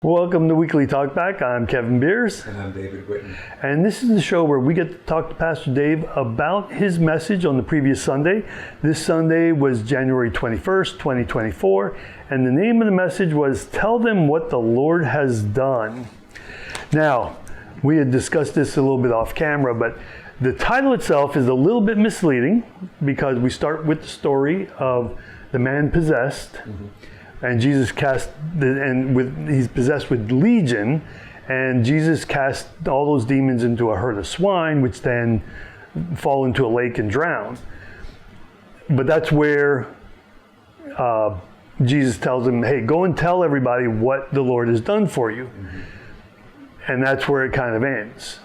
Welcome to Weekly Talkback. I'm Kevin Beers. And I'm David Whitten. And this is the show where we get to talk to Pastor Dave about his message on the previous Sunday. This Sunday was January 21st, 2024. And the name of the message was, Tell Them What the Lord Has Done. Now, we had discussed this a little bit off camera, but the title itself is a little bit misleading because we start with the story of the man possessed. Mm-hmm. And Jesus he's possessed with legion, and Jesus cast all those demons into a herd of swine, which then fall into a lake and drown. But that's where Jesus tells him, hey, go and tell everybody what the Lord has done for you. Mm-hmm. And that's where it kind of ends.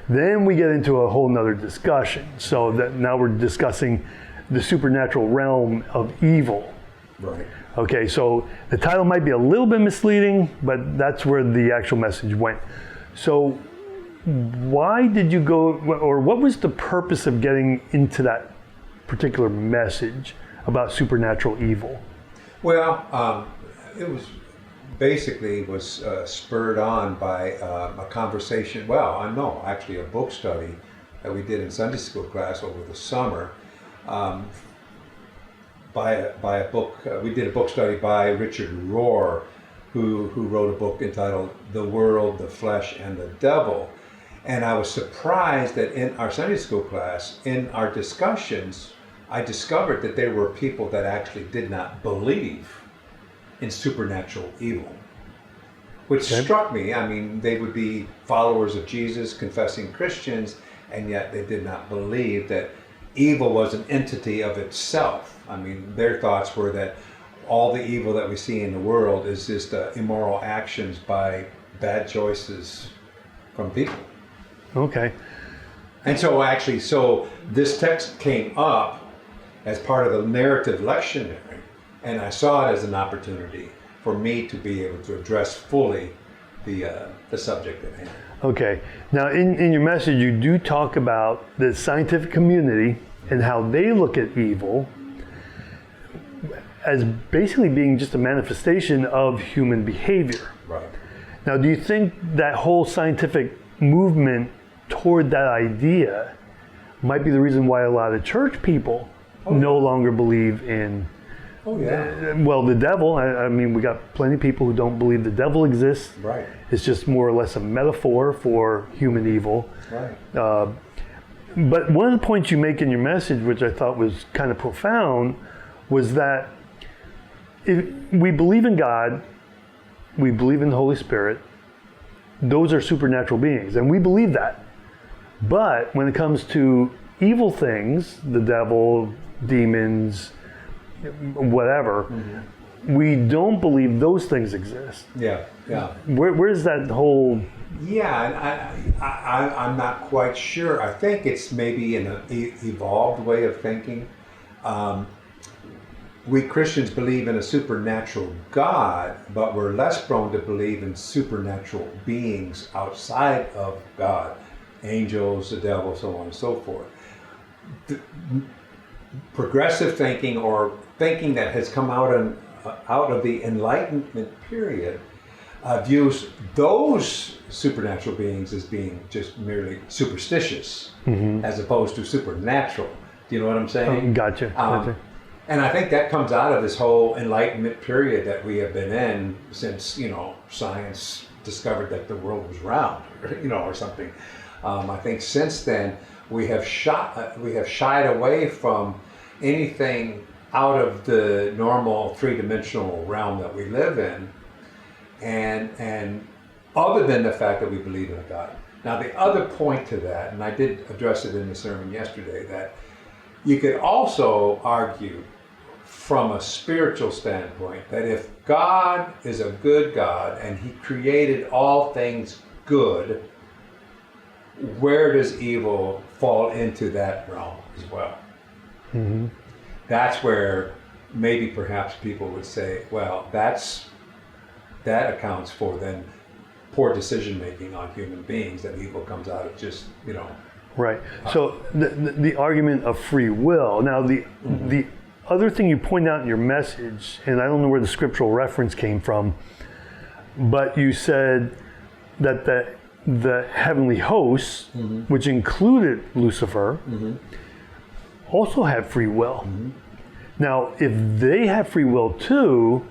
Then we get into a whole nother discussion. So that now we're discussing the supernatural realm of evil. Right. Okay, so the title might be a little bit misleading, but that's where the actual message went. So why did you go, or what was the purpose of getting into that particular message about supernatural evil? Well, it was basically spurred on by a conversation, actually a book study that we did in Sunday school class over the summer. By a book, we did a book study by Richard Rohr, who wrote a book entitled The World, the Flesh, and the Devil. And I was surprised that in our Sunday school class, in our discussions, I discovered that there were people that actually did not believe in supernatural evil, which struck me. I mean, they would be followers of Jesus, confessing Christians, and yet they did not believe that evil was an entity of itself. I mean, their thoughts were that all the evil that we see in the world is just immoral actions by bad choices from people. Okay. And so this text came up as part of the narrative lectionary, and I saw it as an opportunity for me to be able to address fully the subject at hand. Okay. Now, in your message, you do talk about the scientific community and how they look at evil as basically being just a manifestation of human behavior. Right. Now, do you think that whole scientific movement toward that idea might be the reason why a lot of church people no longer believe in the devil? I mean, we got plenty of people who don't believe the devil exists. Right. It's just more or less a metaphor for human evil. Right. But one of the points you make in your message, which I thought was kind of profound, was that if we believe in God, we believe in the Holy Spirit, those are supernatural beings, and we believe that. But when it comes to evil things, the devil, demons, whatever, mm-hmm. we don't believe those things exist. Yeah. Where's that whole... Yeah, and I'm not quite sure. I think it's maybe an evolved way of thinking. We Christians believe in a supernatural God, but we're less prone to believe in supernatural beings outside of God, angels, the devil, so on and so forth. Progressive thinking, or thinking that has come out of the Enlightenment period, views those supernatural beings as being just merely superstitious, mm-hmm. as opposed to supernatural. Do you know what I'm saying? Gotcha. And I think that comes out of this whole Enlightenment period that we have been in since, science discovered that the world was round, or something. I think since then we have shied away from anything out of the normal three-dimensional realm that we live in, and other than the fact that we believe in a God. Now, the other point to that, and I did address it in the sermon yesterday, that you could also argue from a spiritual standpoint that if God is a good God and He created all things good, where does evil fall into that realm as well? Mm-hmm. That's where maybe perhaps people would say, well, that accounts for then poor decision making on human beings, that evil comes out of just, Right. So the argument of free will. Now, the other thing you point out in your message, and I don't know where the scriptural reference came from, But you said that the heavenly hosts, which included Lucifer, also have free will. Now, if they have free will too,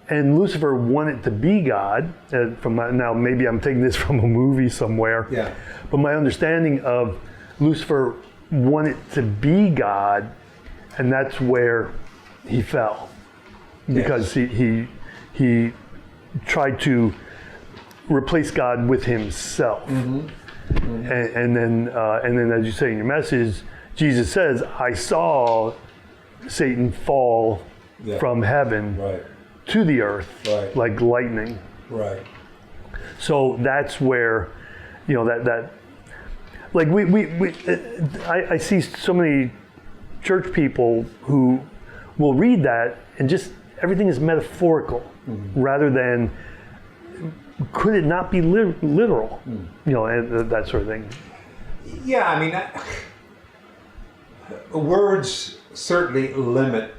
and Lucifer wanted to be God, now maybe I'm taking this from a movie somewhere, but my understanding of Lucifer wanted to be God, and that's where he fell, because he tried to replace God with himself, and then as you say in your message, Jesus says, "I saw Satan fall from heaven to the earth like lightning." Right. So that's where, that like I see so many church people who will read that and just everything is metaphorical rather than could it not be literal, and that sort of thing. Yeah, I mean, words certainly limit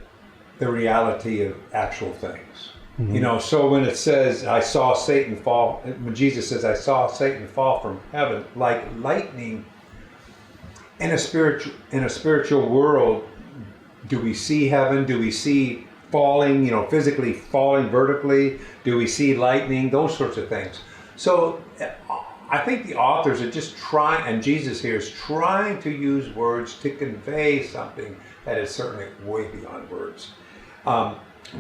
the reality of actual things. So when it says, "I saw Satan fall," when Jesus says, "I saw Satan fall from heaven like lightning," in a spiritual world, do we see heaven? Do we see falling, physically falling vertically? Do we see lightning? Those sorts of things. So I think the authors are just trying, and Jesus here is trying to use words to convey something that is certainly way beyond words.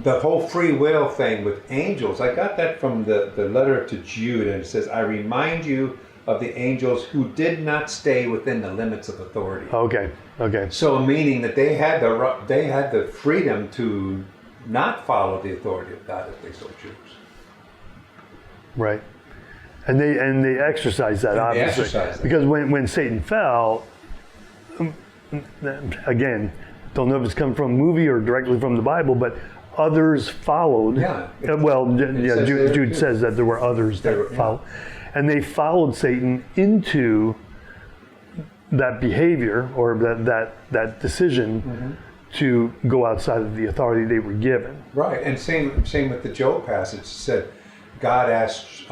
The whole free will thing with angels, I got that from the letter to Jude, and it says, "I remind you of the angels who did not stay within the limits of authority." Okay. So meaning that they had the freedom to not follow the authority of God if they so choose. Right. And they exercise that, obviously. Because when Satan fell, again, don't know if it's come from a movie or directly from the Bible, but others followed. Jude says that there were others that followed. And they followed Satan into that behavior or that decision to go outside of the authority they were given. Right, and same with the Job passage. It said, God asked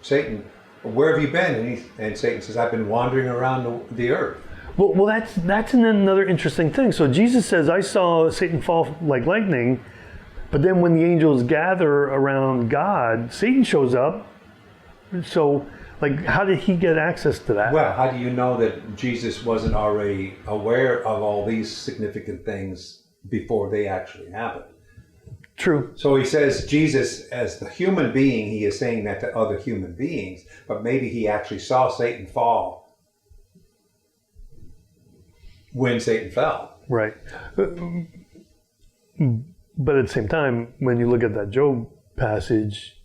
Satan, "Where have you been?" And Satan says, "I've been wandering around the earth." Well, that's another interesting thing. So Jesus says, "I saw Satan fall like lightning," but then when the angels gather around God, Satan shows up. So, how did he get access to that? Well, how do you know that Jesus wasn't already aware of all these significant things before they actually happened? True. So he says Jesus, as the human being, he is saying that to other human beings, but maybe he actually saw Satan fall when Satan fell. Right. But at the same time, when you look at that Job passage,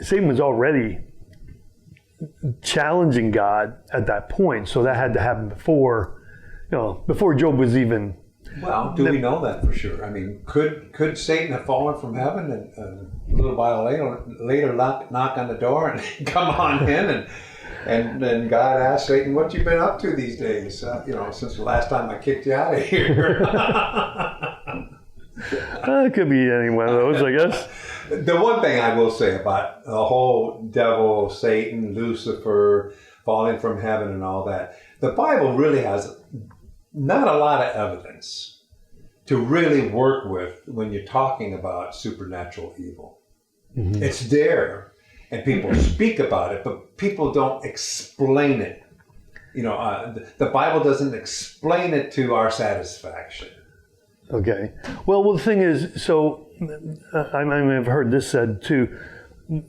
Satan was already challenging God at that point, so that had to happen before Job was even. Well, do we know that for sure? I mean, could Satan have fallen from heaven and a little while later knock on the door and come on in and then God asked Satan, "What you been up to these days? Since the last time I kicked you out of here." It could be any one of those, I guess. The one thing I will say about the whole devil, Satan, Lucifer, falling from heaven and all that, the Bible really has not a lot of evidence to really work with when you're talking about supernatural evil. It's there, and people speak about it, but people don't explain it. The Bible doesn't explain it to our satisfaction. Okay. Well, the thing is, so I may have heard this said too.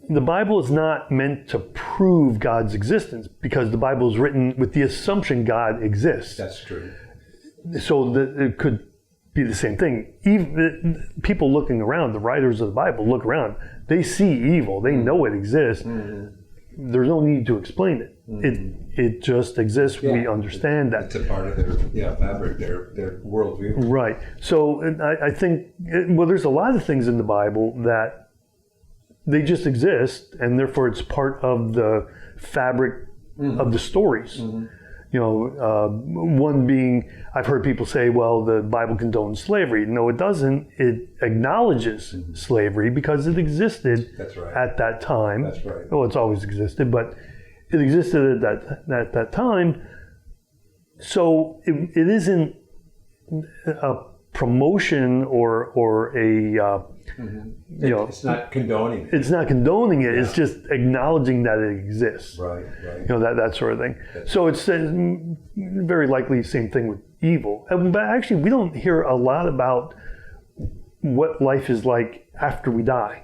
The Bible is not meant to prove God's existence because the Bible is written with the assumption God exists. That's true. So it could be the same thing. Even people looking around, the writers of the Bible look around. They see evil. They know it exists. There's no need to explain it. It just exists. Yeah. We understand that. It's a part of their fabric, their worldview. Right. So I think, there's a lot of things in the Bible that they just exist, and therefore it's part of the fabric of the stories. One being, I've heard people say, well, the Bible condones slavery. No, it doesn't. It acknowledges slavery because it existed That's right. at that time. That's right. Well, it's always existed, but it existed at that time. So it isn't a promotion or a It's not condoning. it's not condoning it. It's just acknowledging that it exists. Right. That sort of thing. So it's very likely the same thing with evil. But actually, we don't hear a lot about what life is like after we die.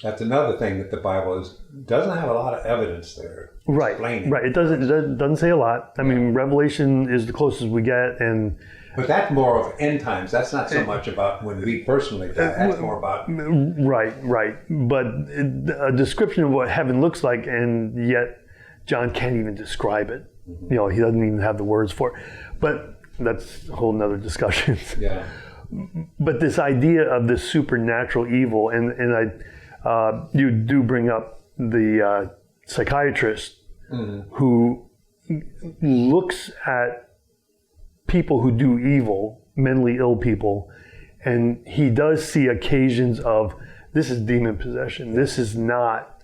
That's another thing that the Bible doesn't have a lot of evidence there. Right. Explaining. It doesn't say a lot. I mean, Revelation is the closest we get, and But that's more of end times. That's not so much about when we personally die. That's more about right. But a description of what heaven looks like, and yet John can't even describe it. He doesn't even have the words for it. But that's a whole nother discussion. yeah. But this idea of this supernatural evil, and you do bring up the psychiatrist who looks at people who do evil, mentally ill people, and he does see occasions of, this is demon possession. This is not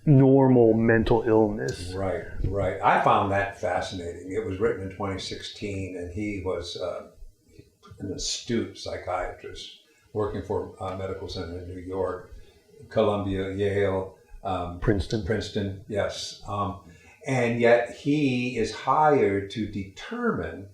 normal mental illness. Right. I found that fascinating. It was written in 2016, and he was an astute psychiatrist working for a medical center in New York, Columbia, Yale, Princeton, yes. And yet he is hired to determine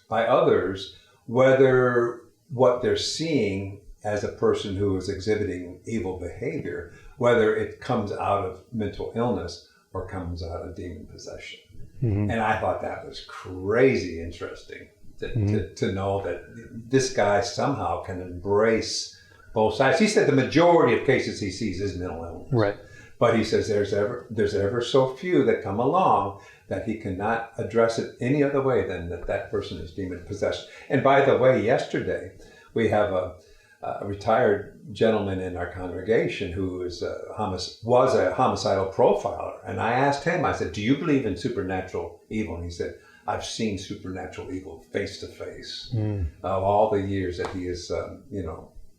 by others whether what they're seeing as a person who is exhibiting evil behavior, whether it comes out of mental illness or comes out of demon possession. And I thought that was crazy interesting to know that this guy somehow can embrace both sides. He said the majority of cases he sees is mental illness. Right. But he says there's ever so few that come along that he cannot address it any other way than that person is demon possessed. And by the way, yesterday we have a retired gentleman in our congregation who was a homicidal profiler. And I asked him, I said, do you believe in supernatural evil? And he said, I've seen supernatural evil face to face of all the years that he has,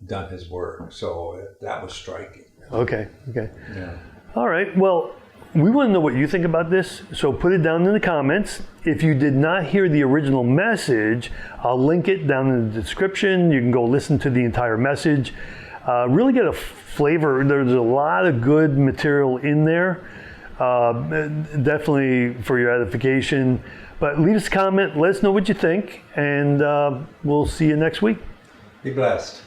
done his work. So that was striking. Okay. Yeah. All right. Well, we want to know what you think about this, so put it down in the comments. If you did not hear the original message, I'll link it down in the description. You can go listen to the entire message. Really get a flavor. There's a lot of good material in there, definitely for your edification. But leave us a comment, let us know what you think, and we'll see you next week. Be blessed.